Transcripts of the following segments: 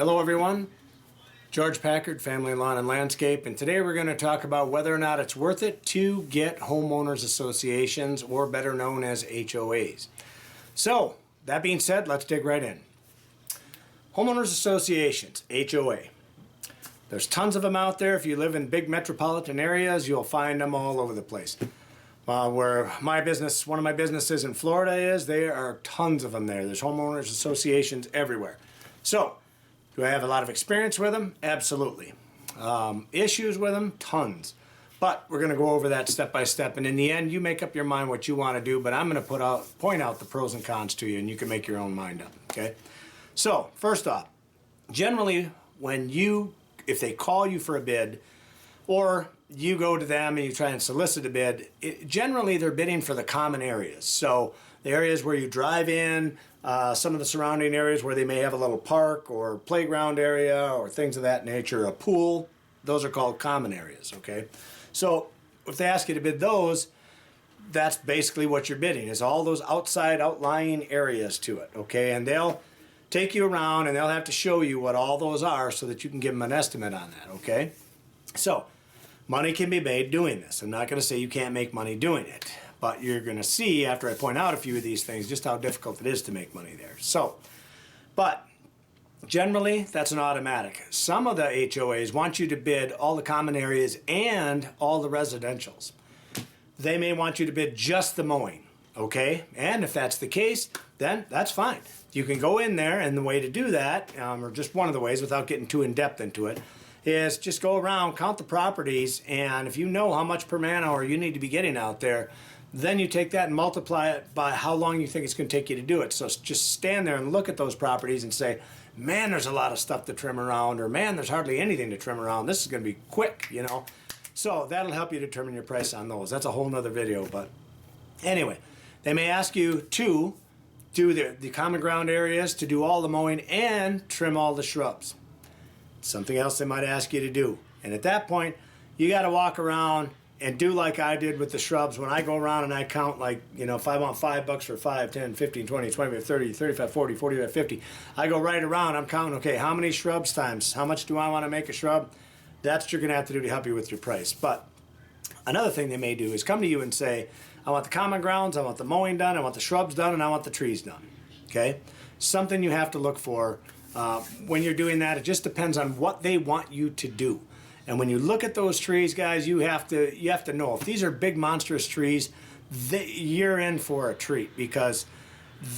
Hello everyone, George Packard, Family Lawn and Landscape, and today we're going to talk about whether or not it's worth it to get homeowners associations, or better known as HOAs. So, that being said, let's dig right in. Homeowners associations, HOA. There's tons of them out there. If you live in big metropolitan areas, you'll find them all over the place. Where one of my businesses in Florida is, there are tons of them there. There's homeowners associations everywhere. So, do I have a lot of experience with them? Absolutely. Issues with them? Tons. But we're going to go over that step by step, and in the end, you make up your mind what you want to do, but I'm going to point out the pros and cons to you, and you can make your own mind up, okay? So, first off, generally, if they call you for a bid, or you go to them and you try and solicit a bid, generally they're bidding for the common areas. So the areas where you drive in, some of the surrounding areas where they may have a little park or playground area or things of that nature, a pool, those are called common areas, okay? So if they ask you to bid those, that's basically what you're bidding, is all those outside outlying areas to it, okay? And they'll take you around and they'll have to show you what all those are so that you can give them an estimate on that, okay? So, money can be made doing this. I'm not going to say you can't make money doing it, but you're going to see after I point out a few of these things just how difficult it is to make money there. So, but generally that's an automatic. Some of the HOAs want you to bid all the common areas and all the residentials. They may want you to bid just the mowing, okay? And if that's the case, then that's fine. You can go in there, and the way to do that, or just one of the ways without getting too in-depth into it, is just go around, count the properties, and if you know how much per man hour you need to be getting out there, then you take that and multiply it by how long you think it's going to take you to do it. So just stand there and look at those properties and say, man, there's a lot of stuff to trim around, or man, there's hardly anything to trim around. This is going to be quick, you know. So that'll help you determine your price on those. That's a whole nother video, but anyway, they may ask you to do the common ground areas, to do all the mowing and trim all the shrubs. Something else they might ask you to do. And at that point, you got to walk around and do like I did with the shrubs. When I go around and I count, like, you know, if I want $5 for 5, 10, 15, 20, 25, 30, 35, 40, 45, 50, I go right around, I'm counting, okay, how many shrubs times how much do I want to make a shrub? That's what you're going to have to do to help you with your price. But another thing they may do is come to you and say, I want the common grounds, I want the mowing done, I want the shrubs done, and I want the trees done. Okay? Something you have to look for when you're doing that. It just depends on what they want you to do. And when you look at those trees, guys, you have to know if these are big monstrous trees, you're in for a treat, because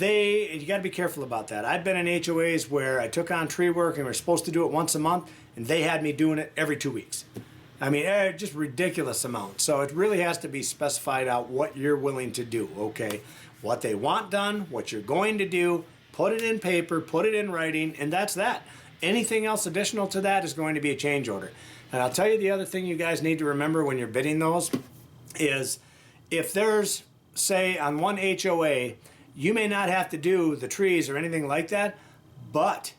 you got to be careful about that. I've been in HOAs where I took on tree work and we're supposed to do it once a month, and they had me doing it every 2 weeks. I mean, just ridiculous amounts. So it really has to be specified out what you're willing to do, okay? What they want done, what you're going to do, put it in paper, put it in writing, and that's that. Anything else additional to that is going to be a change order. And I'll tell you the other thing you guys need to remember when you're bidding those is, if there's, say, on one HOA, you may not have to do the trees or anything like that, but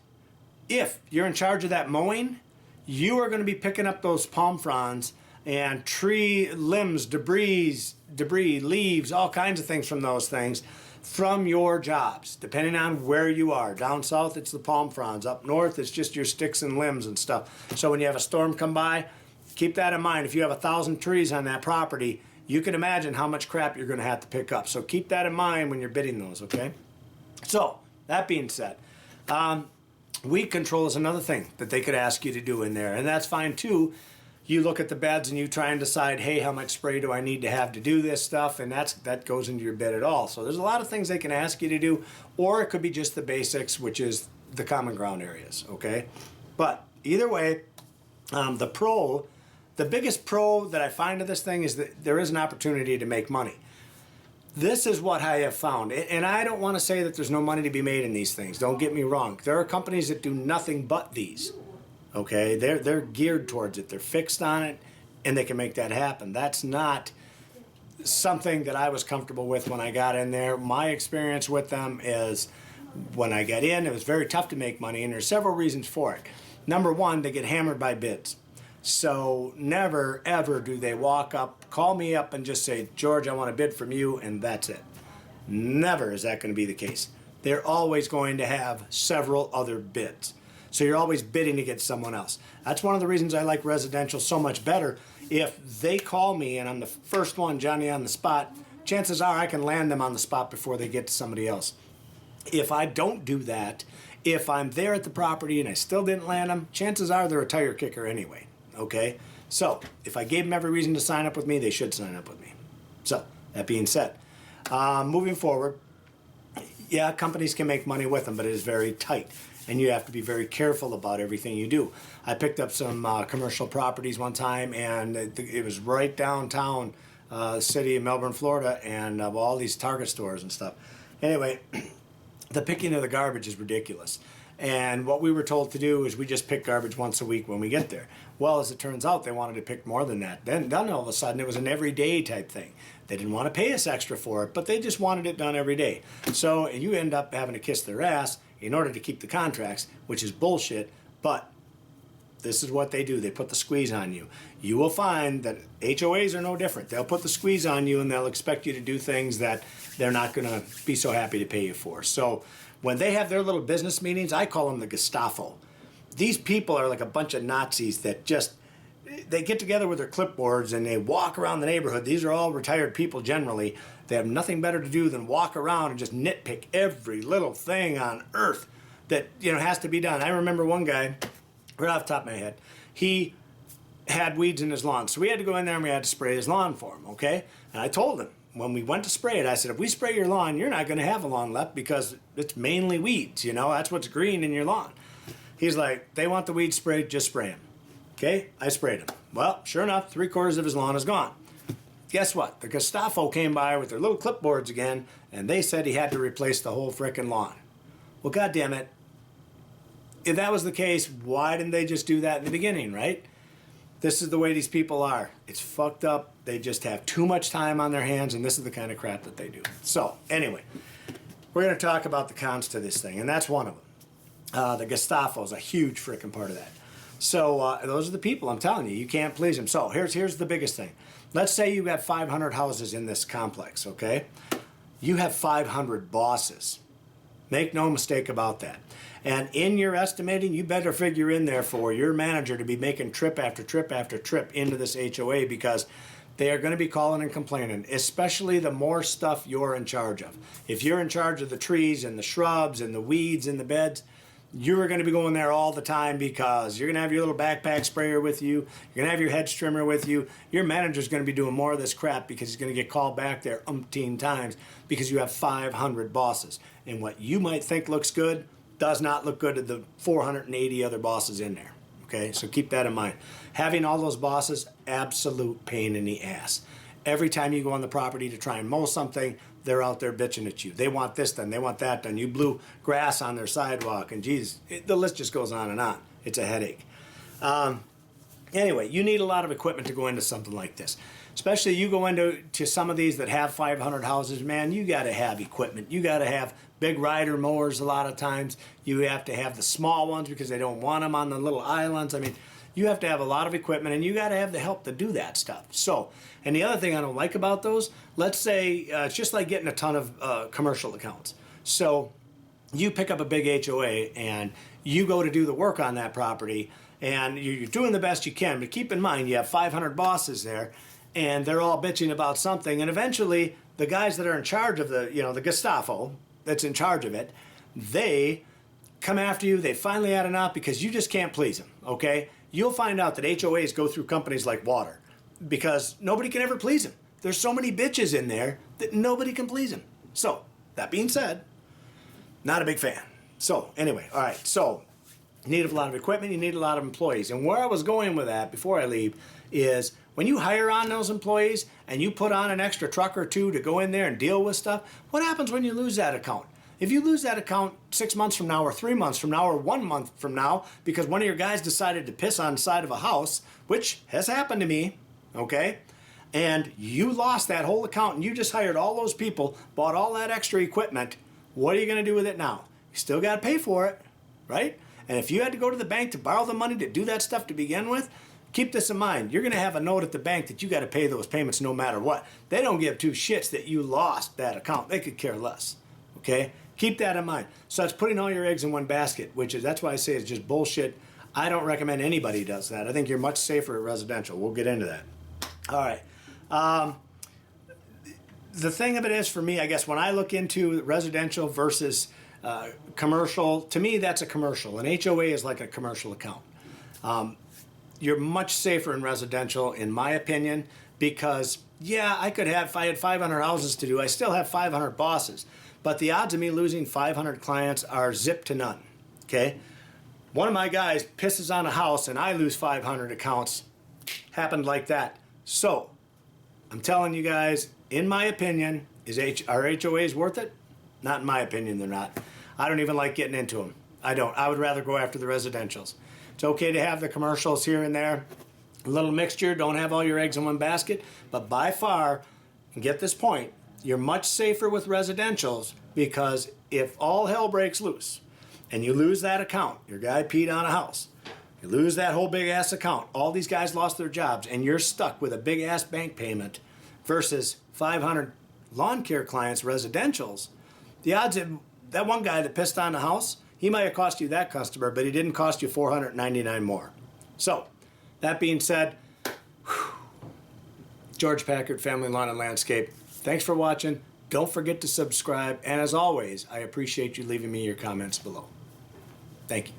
if you're in charge of that mowing, you are going to be picking up those palm fronds and tree limbs, debris, leaves, all kinds of things from those things from your jobs, depending on where you are. Down south, it's the palm fronds. Up north, it's just your sticks and limbs and stuff. So when you have a storm come by, keep that in mind. If you have 1,000 trees on that property, you can imagine how much crap you're going to have to pick up. So keep that in mind when you're bidding those, okay? So, that being said, weed control is another thing that they could ask you to do in there, and that's fine too. You look at the beds and you try and decide, hey, how much spray do I need to have to do this stuff, and that goes into your bid at all. So there's a lot of things they can ask you to do, or it could be just the basics, which is the common ground areas, okay? But either way, the biggest pro that I find of this thing is that there is an opportunity to make money. This is what I have found, and I don't want to say that there's no money to be made in these things. Don't get me wrong. There are companies that do nothing but these. Okay, they're geared towards it. They're fixed on it, and they can make that happen. That's not something that I was comfortable with when I got in there. My experience with them is, when I got in, it was very tough to make money, and there's several reasons for it. Number one, they get hammered by bids. So never, ever do they walk up, call me up, and just say, George, I want a bid from you, and that's it. Never is that going to be the case. They're always going to have several other bids. So you're always bidding against someone else. That's one of the reasons I like residential so much better. If they call me and I'm the first one, Johnny on the spot, chances are I can land them on the spot before they get to somebody else. If I don't do that, if I'm there at the property and I still didn't land them, chances are they're a tire kicker anyway, okay? So if I gave them every reason to sign up with me, they should sign up with me. So that being said, moving forward, yeah, companies can make money with them, but it is very tight. And you have to be very careful about everything you do. I picked up some commercial properties one time, and it was right downtown the city of Melbourne, Florida, and all these Target stores and stuff. Anyway, the picking of the garbage is ridiculous. And what we were told to do is we just pick garbage once a week when we get there. Well, as it turns out, they wanted to pick more than that. Then all of a sudden, it was an everyday type thing. They didn't want to pay us extra for it, but they just wanted it done every day. So you end up having to kiss their ass in order to keep the contracts, which is bullshit, but this is what they do. They put the squeeze on you. You will find that HOAs are no different. They'll put the squeeze on you and they'll expect you to do things that they're not going to be so happy to pay you for. So when they have their little business meetings, I call them the Gestapo. These people are like a bunch of Nazis that just, they get together with their clipboards and they walk around the neighborhood. These are all retired people generally. They have nothing better to do than walk around and just nitpick every little thing on earth that, you know, has to be done. I remember one guy, right off the top of my head, he had weeds in his lawn. So we had to go in there and we had to spray his lawn for him, okay? And I told him, when we went to spray it, I said, if we spray your lawn, you're not going to have a lawn left because it's mainly weeds, you know? That's what's green in your lawn. He's like, they want the weeds sprayed, just spray them. Okay, I sprayed him. Well, sure enough, 3/4 of his lawn is gone. Guess what? The Gestapo came by with their little clipboards again, and they said he had to replace the whole frickin' lawn. Well, goddamn it. If that was the case, why didn't they just do that in the beginning, right? This is the way these people are. It's fucked up. They just have too much time on their hands, and this is the kind of crap that they do. So, anyway, we're going to talk about the cons to this thing, and that's one of them. The Gestapo is a huge frickin' part of that. So those are the people, I'm telling you, you can't please them. So here's the biggest thing. Let's say you got 500 houses in this complex, okay? You have 500 bosses. Make no mistake about that. And in your estimating, you better figure in there for your manager to be making trip after trip after trip into this HOA because they are going to be calling and complaining, especially the more stuff you're in charge of. If you're in charge of the trees and the shrubs and the weeds in the beds, you're going to be going there all the time because you're going to have your little backpack sprayer with you. You're going to have your hedge trimmer with you. Your manager's going to be doing more of this crap because he's going to get called back there umpteen times because you have 500 bosses. And what you might think looks good does not look good to the 480 other bosses in there. Okay, so keep that in mind. Having all those bosses, absolute pain in the ass. Every time you go on the property to try and mow something, they're out there bitching at you. They want this done, they want that done. You blew grass on their sidewalk, and geez, the list just goes on and on. It's a headache. Anyway, you need a lot of equipment to go into something like this. Especially you go into some of these that have 500 houses, man, you got to have equipment. You got to have big rider mowers a lot of times. You have to have the small ones because they don't want them on the little islands. I mean, you have to have a lot of equipment, and you got to have the help to do that stuff. So, and the other thing I don't like about those, let's say it's just like getting a ton of commercial accounts. So you pick up a big HOA and you go to do the work on that property, and you're doing the best you can, but keep in mind you have 500 bosses there, and they're all bitching about something, and eventually the guys that are in charge of the Gestapo that's in charge of it, they come after you. They finally had enough because you just can't please them, okay? You'll find out that HOAs go through companies like water because nobody can ever please them. There's so many bitches in there that nobody can please them. So, that being said, not a big fan. So, anyway, all right. So, you need a lot of equipment. You need a lot of employees. And where I was going with that before I leave is when you hire on those employees and you put on an extra truck or two to go in there and deal with stuff, what happens when you lose that account? If you lose that account 6 months from now or 3 months from now or 1 month from now because one of your guys decided to piss on the side of a house, which has happened to me, okay, and you lost that whole account and you just hired all those people, bought all that extra equipment, what are you going to do with it now? You still got to pay for it, right? And if you had to go to the bank to borrow the money to do that stuff to begin with, keep this in mind. You're going to have a note at the bank that you got to pay those payments no matter what. They don't give two shits that you lost that account. They could care less, okay? Keep that in mind. So it's putting all your eggs in one basket, that's why I say it's just bullshit. I don't recommend anybody does that. I think you're much safer at residential. We'll get into that. All right. The thing of it is, for me, I guess when I look into residential versus commercial, to me that's a commercial. An HOA is like a commercial account. You're much safer in residential, in my opinion, because yeah, if I had 500 houses to do, I still have 500 bosses. But the odds of me losing 500 clients are zip to none, okay? One of my guys pisses on a house and I lose 500 accounts. Happened like that. So, I'm telling you guys, in my opinion, are HOAs worth it? Not in my opinion, they're not. I don't even like getting into them. I don't. I would rather go after the residentials. It's okay to have the commercials here and there. A little mixture, don't have all your eggs in one basket. But by far, and get this point, you're much safer with residentials, because if all hell breaks loose and you lose that account, your guy peed on a house, you lose that whole big ass account, all these guys lost their jobs, and you're stuck with a big ass bank payment versus 500 lawn care clients, residentials, the odds of that one guy that pissed on the house, he might have cost you that customer, but he didn't cost you 499 more. So, that being said, George Packard, Family Lawn and Landscape. Thanks for watching. Don't forget to subscribe. And as always, I appreciate you leaving me your comments below. Thank you.